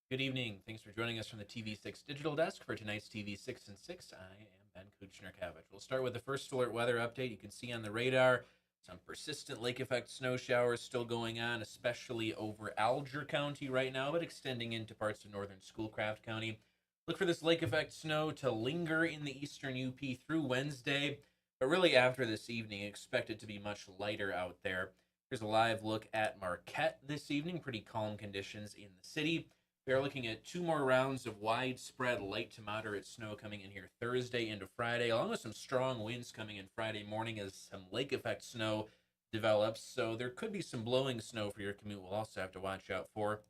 Good evening. Thanks for joining us from the TV6 digital desk for tonight's TV6 and 6. I am Ben Kouchnerkavich. We'll start with the first alert weather update. You can see on the radar some persistent lake effect snow showers still going on, especially over Alger County right now, but extending into parts of northern Schoolcraft County. Look for this lake effect snow to linger in the eastern UP through Wednesday, but really after this evening, expect it to be much lighter out there. Here's a live look at Marquette this evening. Pretty calm conditions in the city. We are looking at 2 more rounds of widespread light to moderate snow coming in here Thursday into Friday, along with some strong winds coming in Friday morning as some lake effect snow develops. So there could be some blowing snow for your commute we'll also have to watch out for.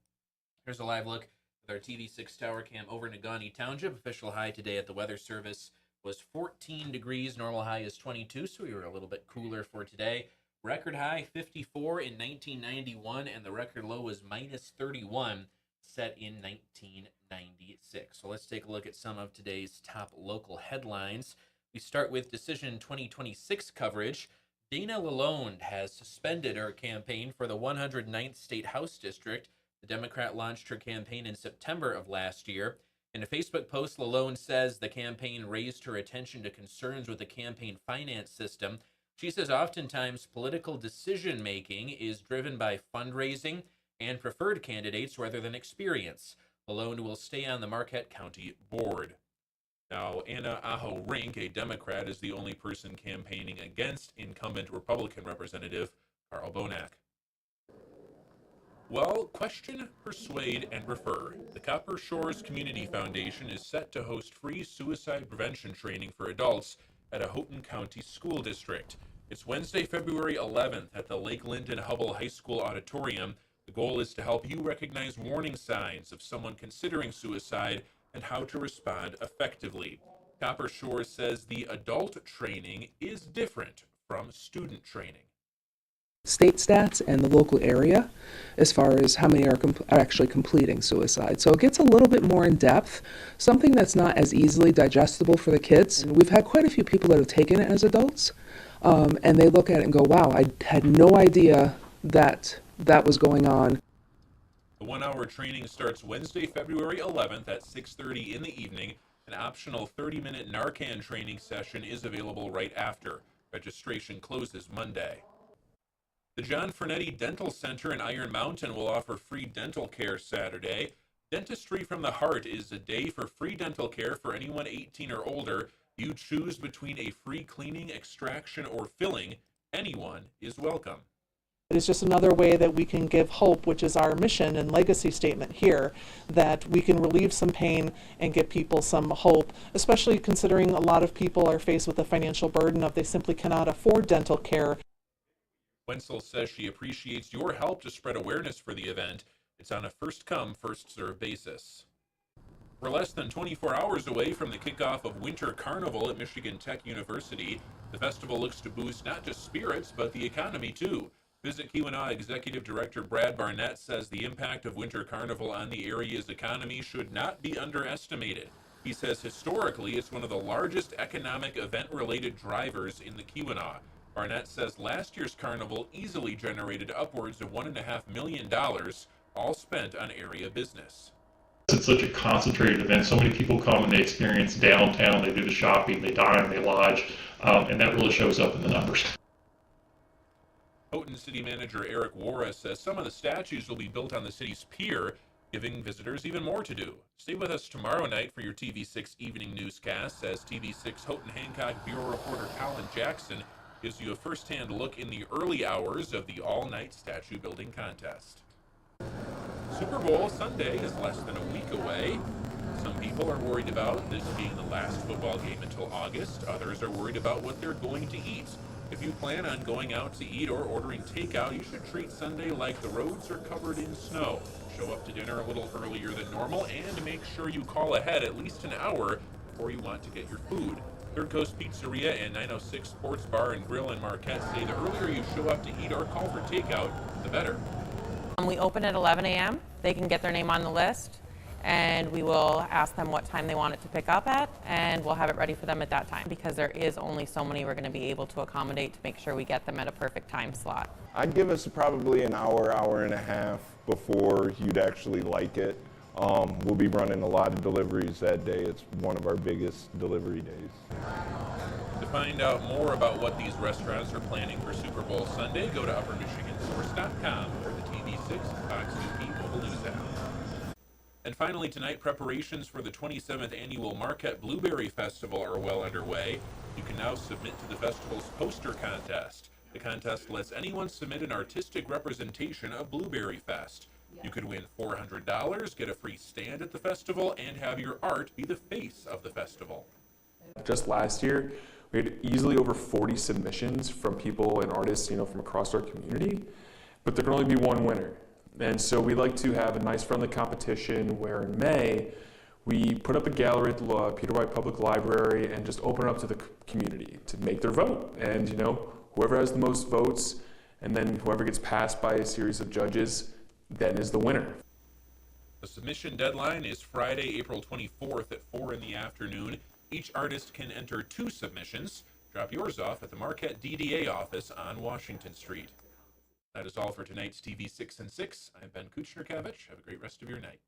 Here's a live look with our TV6 tower cam over Negaunee Township. Official high today at the Weather Service was 14 degrees. Normal high is 22, so we were a little bit cooler for today. Record high 54 in 1991, and the record low was minus 31. Set in 1996. So let's take a look at some of today's top local headlines. We start with Decision 2026 coverage. Dana Lalonde has suspended her campaign for the 109th State House District. The Democrat launched her campaign in September of last year. In a Facebook post, Lalonde says the campaign raised her attention to concerns with the campaign finance system. She says oftentimes political decision-making is driven by fundraising and preferred candidates rather than experience. Lalonde will stay on the Marquette County Board. Now, Anna Aho Rink, a Democrat, is the only person campaigning against incumbent Republican Representative Carl Bonack. Well, question, persuade, and refer. The Copper Shores Community Foundation is set to host free suicide prevention training for adults at a Houghton County school district. It's Wednesday, February 11th at the Lake Linden Hubble High School Auditorium. The goal is to help you recognize warning signs of someone considering suicide and how to respond effectively. Copper Shores says the adult training is different from student training. State stats and the local area as far as how many are actually completing suicide. So it gets a little bit more in depth, something that's not as easily digestible for the kids. And we've had quite a few people that have taken it as adults, and they look at it and go, wow, I had no idea that was going on. The 1-hour training starts Wednesday, February 11th at 6:30 in the evening. An optional 30-minute Narcan training session is available right after. Registration closes Monday. The John Fernetti Dental Center in Iron Mountain will offer free dental care Saturday. Dentistry from the Heart is a day for free dental care for anyone 18 or older. You choose between a free cleaning, extraction, or filling. Anyone is welcome. It is just another way that we can give hope, which is our mission and legacy statement here, that we can relieve some pain and give people some hope, especially considering a lot of people are faced with the financial burden of they simply cannot afford dental care. Wenzel says she appreciates your help to spread awareness for the event. It's on a first-come, first-served basis. We're less than 24 hours away from the kickoff of Winter Carnival at Michigan Tech University. The festival looks to boost not just spirits, but the economy too. Visit Keweenaw Executive Director Brad Barnett says the impact of Winter Carnival on the area's economy should not be underestimated. He says historically it's one of the largest economic event-related drivers in the Keweenaw. Barnett says last year's carnival easily generated upwards of $1.5 million, all spent on area business. It's such a concentrated event. So many people come and they experience downtown, they do the shopping, they dine, they lodge, and that really shows up in the numbers. Houghton City Manager Eric Wara says some of the statues will be built on the city's pier, giving visitors even more to do. Stay with us tomorrow night for your TV6 evening newscast as TV6 Houghton Hancock Bureau reporter Colin Jackson gives you a first-hand look in the early hours of the all-night statue building contest. Super Bowl Sunday is less than a week away. Some people are worried about this being the last football game until August. Others are worried about what they're going to eat. If you plan on going out to eat or ordering takeout, you should treat Sunday like the roads are covered in snow. Show up to dinner a little earlier than normal and make sure you call ahead at least an hour before you want to get your food. Third Coast Pizzeria and 906 Sports Bar and Grill in Marquette say the earlier you show up to eat or call for takeout, the better. We open at 11 a.m. They can get their name on the list, and we will ask them what time they want it to pick up at, and we'll have it ready for them at that time because there is only so many we're going to be able to accommodate to make sure we get them at a perfect time slot. I'd give us probably an hour, hour and a half before you'd actually like it. We'll be running a lot of deliveries that day. It's one of our biggest delivery days. To find out more about what these restaurants are planning for Super Bowl Sunday, go to uppermichigansource.com or the TV6 Fox 2P mobile news app. And finally tonight, preparations for the 27th annual Marquette Blueberry Festival are well underway. You can now submit to the festival's poster contest. The contest lets anyone submit an artistic representation of Blueberry Fest. You could win $400, get a free stand at the festival, and have your art be the face of the festival. Just last year, we had easily over 40 submissions from people and artists, from across our community, but there can only be one winner. And so we like to have a nice friendly competition where in May, we put up a gallery at the Peter White Public Library and just open it up to the community to make their vote. And whoever has the most votes, and then whoever gets passed by a series of judges, then is the winner. The submission deadline is Friday, April 24th at 4 in the afternoon. Each artist can enter 2 submissions. Drop yours off at the Marquette DDA office on Washington Street. That is all for tonight's TV 6 and 6. I'm Ben Kouchnerkavich. Have a great rest of your night.